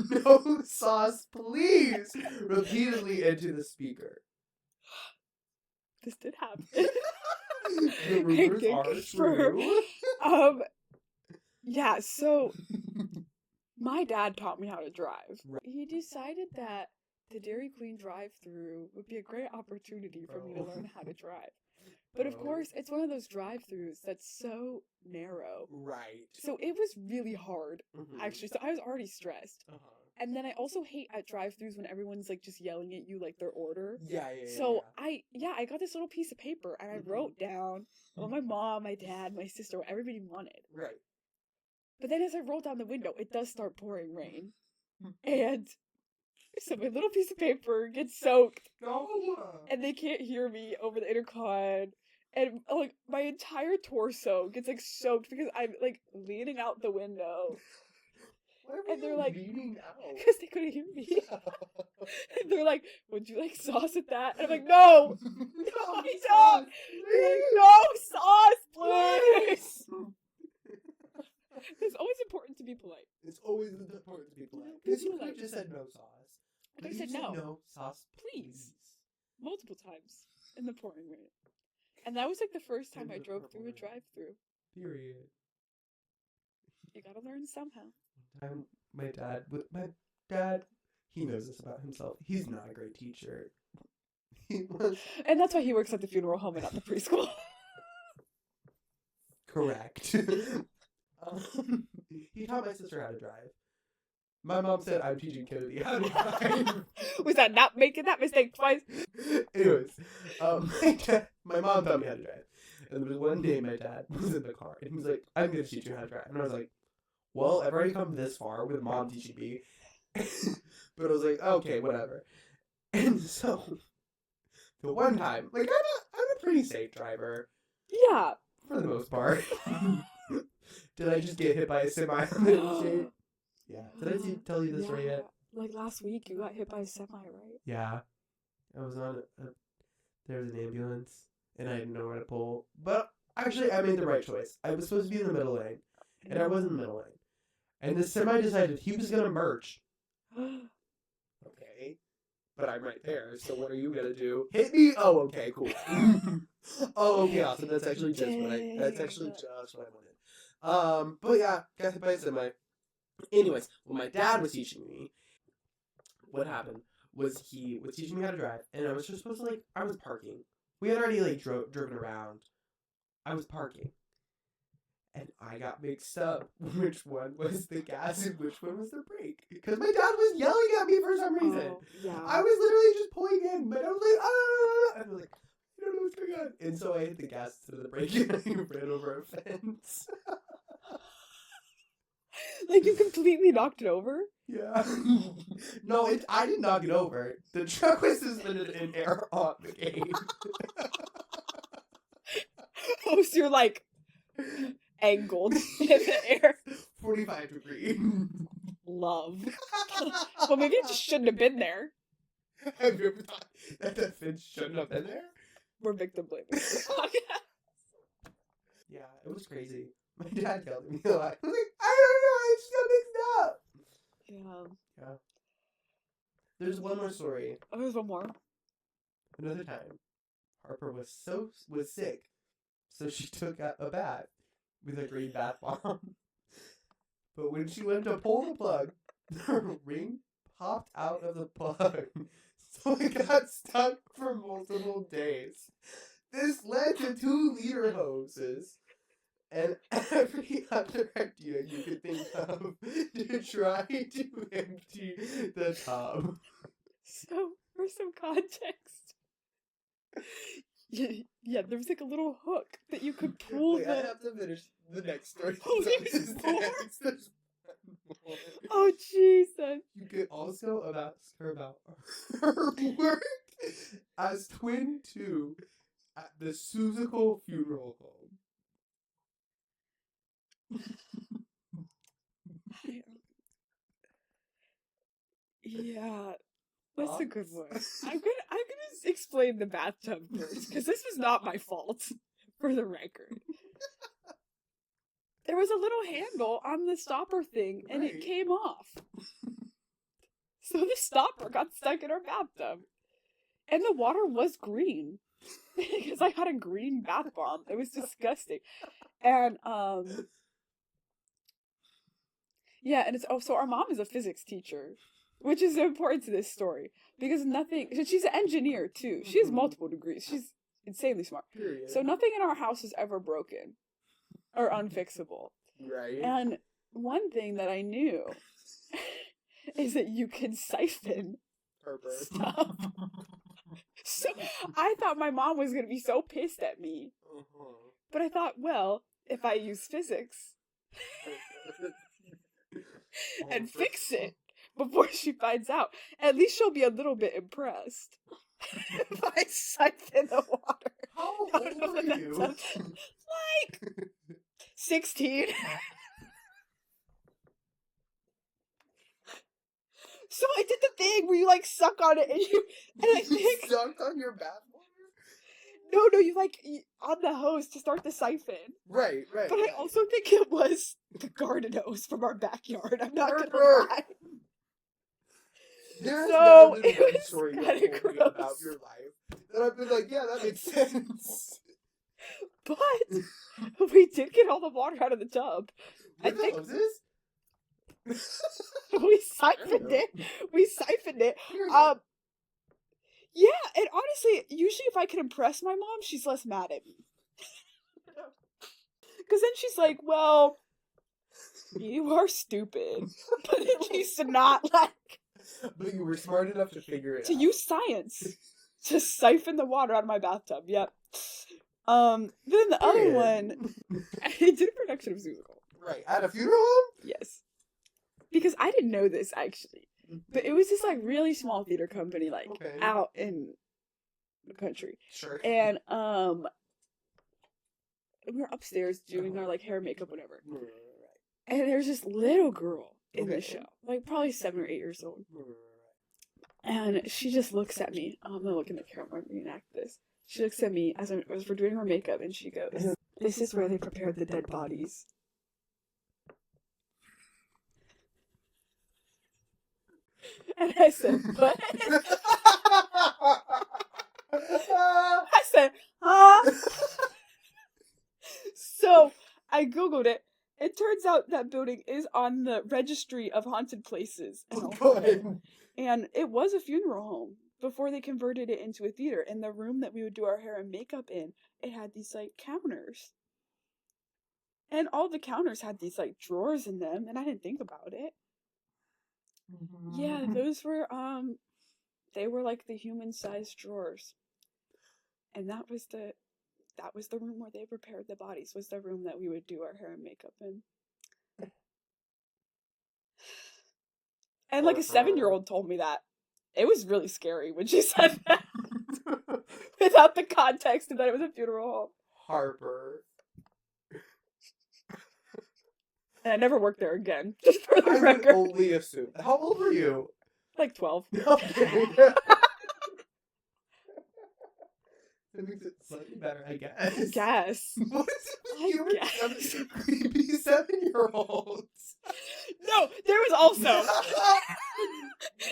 "No sauce, please!" repeatedly into the speaker. This did happen. The rumors are true. Yeah, so my dad taught me how to drive. Right. He decided that the Dairy Queen drive-thru would be a great opportunity for me to learn how to drive. But of course, it's one of those drive-thrus that's so narrow. Right. So it was really hard, Mhm. actually. So I was already stressed. Uh-huh. And then I also hate at drive-thrus when everyone's like just yelling at you like their order. Yeah. So I got this little piece of paper and I Mhm. wrote down what my mom, my dad, my sister, what everybody wanted. Right. But then as I roll down the window, it does start pouring rain. And so my little piece of paper gets soaked. No. And they can't hear me over the intercom. And like my entire torso gets like soaked because I'm like leaning out the window. Why were And they're you like, leaning out? because they couldn't hear me. And they're like, would you like sauce with that? And I'm like, no, no, I don't. They're like, no sauce, please. It's always important to be polite. It's always important to be polite. No, Because you be could have polite. just said no sauce. I could've You said said no. no sauce, Please. Multiple times in the pouring rain. And that was like the first time I drove through a drive-thru. Period. You gotta learn somehow. Time my dad, he knows this about himself. He's not a great teacher. He was And that's why he works at the funeral home and not the preschool. correct. He taught my sister how to drive. My mom said I'm teaching Kennedy how to drive. Was that not making that mistake twice? Anyways, my mom taught me how to drive. And there was one day my dad was in the car and he was like, "I'm going to teach you how to drive." And I was like, well, I've already come this far with mom teaching me. But I was like, okay, whatever. And so, the one time, like, I'm a pretty safe driver. Yeah. For the most part. Did I just get hit by a semi on the interstate? Yeah. Did I tell you this story yet? Like last week, you got hit by a semi, right? Yeah. I was on there was an ambulance, and I didn't know where to pull. But actually, I made the right choice. I was supposed to be in the middle lane, and I was in the middle lane. And the semi decided he was going to merge. Okay. But I'm right there, so what are you going to do? Hit me? Oh, okay, cool. Oh, okay, awesome. That's actually just what I wanted. But yeah, got hit by a semi. Anyways, when my dad was teaching me, what happened was he was teaching me how to drive, and I was just supposed to, I was parking. We had already, driven around. I was parking. And I got mixed up which one was the gas and which one was the brake. Because my dad was yelling at me for some reason. Oh, yeah. I was literally just pulling in, but I was like, ah! And I was like, I don't know what's going on. And so I hit the gas instead of the brake and I ran over a fence. Like you completely knocked it over? Yeah. No, I didn't knock it over. The truck was suspended in air on the game. Oh, so you're like angled in the air. 45 degree. Love. Well, maybe it just shouldn't have been there. Have you ever thought that the fence shouldn't have been there? We're victim blaming. Yeah, it was crazy. My dad yelled at me a lot. I was like, I don't know, I just got mixed up. Yeah. There's one more story. Oh, there's one more. Another time, Harper was sick, so she took a bath with a green bath bomb. But when she went to pull the plug, the ring popped out of the plug, so it got stuck for multiple days. This led to 2 liter hoses and every other idea you could think of to try to empty the tub. So, for some context, yeah, there was like a little hook that you could pull. Wait, I have to finish the next story. Oh, There's more? there's more. Oh, Jesus. You could also ask her about her work as twin 2 at the Suzical Funeral Home. Yeah, that's a good one. I'm gonna explain the bathtub first, because this was not my fault, for the record. There was a little handle on the stopper thing, and it Right. came off. So the stopper got stuck in our bathtub. And the water was green. Because I had a green bath bomb. It was disgusting. And, yeah, and so our mom is a physics teacher, which is important to this story. Because she's an engineer, too. She has multiple degrees. She's insanely smart. Period. So nothing in our house is ever broken. Or unfixable. Right. And one thing that I knew is that you can siphon Harper. stuff. So I thought my mom was going to be so pissed at me. But I thought, well, if I use physics and fix it before she finds out, at least she'll be a little bit impressed. If I siphon the water. How old out of are the you? tub. Like 16. So I did the thing where you like suck on it and I You think sucked on your bath water? no, you on the hose to start the siphon. Right. But I also think it was the garden hose from our backyard. I'm not gonna Harper. lie. There's So, never been it one was story you kinda told me about gross. your life that I've been like, yeah, that makes sense. But we did get all the water out of the tub. I With the think hoses? we siphoned it. Period. Yeah, and honestly, usually if I can impress my mom, she's less mad at me. Because then she's like, well, you are stupid, but at least not like But you were smart enough to figure it to out. use science to siphon the water out of my bathtub. Yep. Then the other Period. one, I did a production of Suzical. Right. At a funeral home? Yes. Because I didn't know this actually. But it was this like really small theater company like Okay. out in the country. Sure. And we were upstairs doing our like hair and makeup, whatever. And there's this little girl in the Okay. show, like probably 7 or 8 years old. And she just looks at me. I'm gonna look in the camera and reenact this. She looks at me as we're doing her makeup, and she goes, "This is where they prepared the dead bodies." And I said, "What?" I said, "Huh?" So I Googled it. It turns out that building is on the registry of haunted places. And it was a funeral home before they converted it into a theater. In the room that we would do our hair and makeup in, it had these like counters. And all the counters had these like drawers in them, and I didn't think about it. Yeah, those were they were like the human-sized drawers. And that was the room where they prepared the bodies, was the room that we would do our hair and makeup in. And like a 7-year-old told me that. It was really scary when she said that. Without the context of that it was a funeral home. Harper. And I never worked there again. Just for the I would record. only assume. How old were you? Like 12. Okay. That makes it slightly better, I guess. I guess. What is it with I you and guess. some creepy 7-year-olds? No, there was also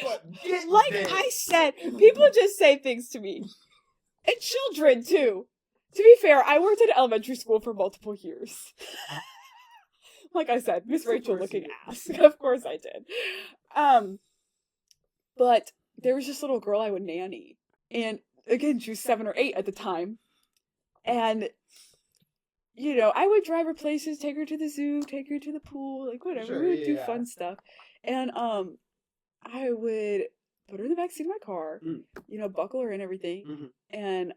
What? Get like this. I said, people just say things to me. And children, too. To be fair, I worked at elementary school for multiple years. Like I said, Miss Rachel looking ass. Of course I did. But there was this little girl I would nanny. And again, she was 7 or 8 at the time. And, you know, I would drive her places, take her to the zoo, take her to the pool, like whatever. Sure, we would do yeah. fun stuff. And I would put her in the backseat of my car, you know, buckle her and everything. Mm-hmm. And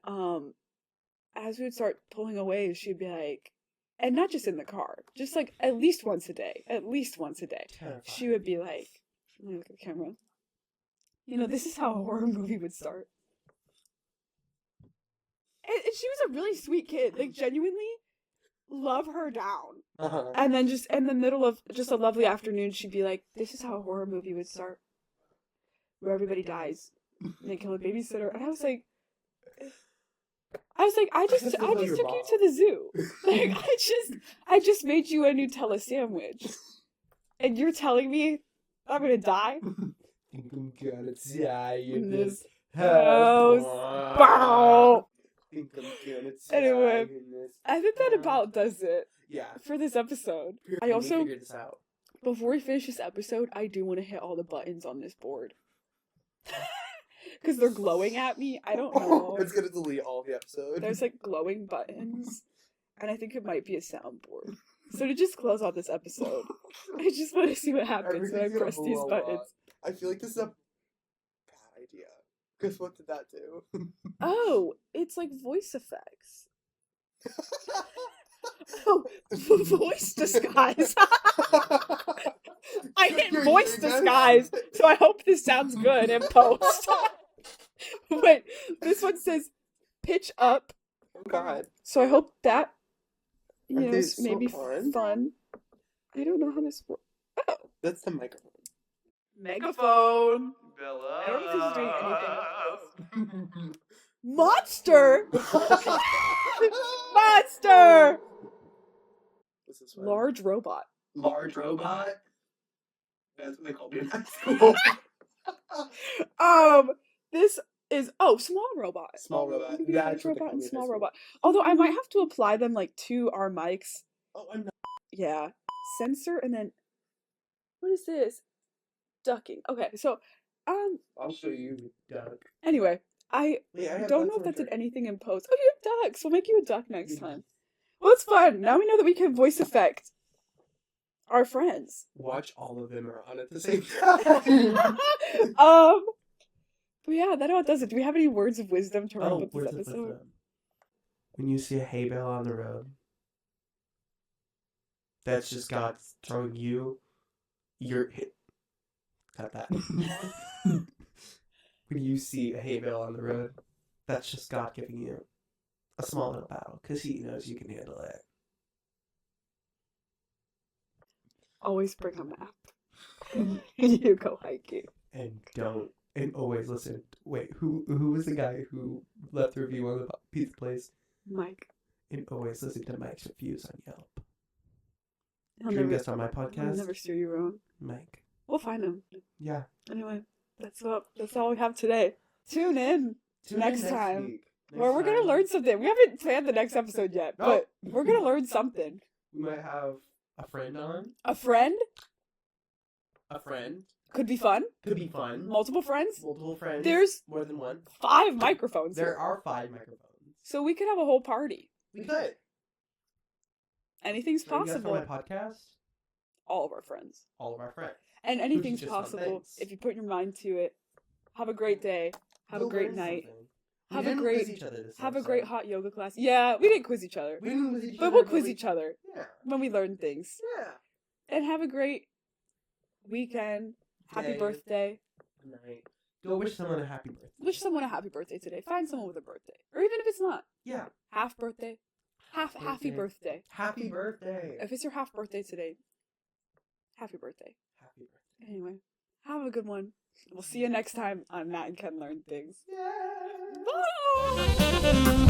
as we would start pulling away, she'd be like, and not just in the car, just like at least once a day, Terrifying. she would be like, let me look at the camera. You know, this is how a horror movie would start. And she was a really sweet kid, like genuinely love her down. Uh-huh. And then just in the middle of just a lovely afternoon, she'd be like, this is how a horror movie would start. Where everybody dies. And they kill a babysitter. And I was like, I just took you to the zoo. Like, I just made you a Nutella sandwich. And you're telling me I'm gonna die? Think I'm gonna die in this this house. house. Bow. Think I'm gonna die Anyway, in this I think that house. about does it Yeah. for this episode. I Let me also, figure this out. before we finish this episode, I do want to hit all the buttons on this board. Because they're glowing at me. I don't know. It's gonna delete all the episodes. There's like glowing buttons. And I think it might be a soundboard. So to just close out this episode, I just want to see what happens when I Everything's press gonna these blow buttons. up. I feel like this is a bad idea. Because what did that do? Oh, it's like voice effects. Oh, voice disguise. I hit You're voice using this? disguise, so I hope this sounds good in post. Wait, this one says pitch up, Oh god. so I hope that, you Are know, these is maybe so on? fun. I don't know how this works. Oh, That's the microphone. megaphone. Bella. I don't know if this is doing anything. Monster! Monster! This is fun. Large robot. Large robot? That's what they called me in high school. This is small robot. Small robot. Maybe That's large what they robot call and me in small high school. robot. Although I might have to apply them like to our mics. Oh, I'm not. Yeah. Sensor and then what is this? Ducking. Okay, so I'll show you, Doug. anyway, I Wait, I have don't know ducks if that on did my anything in post. Oh, you have ducks. We'll make you a duck next time. Well, it's fun. Now we know that we can voice effect our friends. Watch all of them are on at the same time. But yeah, that about does it. Do we have any words of wisdom to wrap up this words of episode? wisdom. When you see a hay bale on the road, that's just God throwing you your hit. Cut that. When you see a hay bale on the road, that's just God giving you a small little battle because He knows you can handle it. Always bring a map. You go hiking. And always listen. Wait, who was the guy who left the review on the pizza place? Mike. And always listen to Mike's reviews on Yelp. I'll Dream never, guest on my I'll podcast, never steer you wrong. Mike. We'll find him. Yeah. Anyway, that's all we have today. Tune in next time. week. Where we're gonna learn something. We haven't planned the next episode yet, but we're gonna learn something. We might have a friend on. A friend A friend. could be fun. Could be fun. Multiple friends. Multiple friends. There's more than one. 5 microphones. There here. are 5 microphones. So we could have a whole party. We could. Anything's Dream guest possible. on my podcast. All of our friends. All of our friends. And anything's just fun possible things. if you put your mind to it. Have a great day. Have We'll a great learn night. something. Have We a didn't great quiz each other this Have a episode. great hot yoga class. Yeah, we didn't quiz each other. We didn't quiz each But other. we'll quiz each other Yeah. when we learn things. Yeah. And have a great weekend. Happy Day. birthday. Night. Go wish someone a happy birthday. Wish someone a happy birthday today. Find someone with a birthday. Or even if it's not. Yeah. Half birthday. Happy birthday. Happy birthday. If it's your half birthday today, happy birthday. Happy birthday. Anyway, have a good one. We'll see you next time on Nat and Ken Learn Things. Yeah. Bye!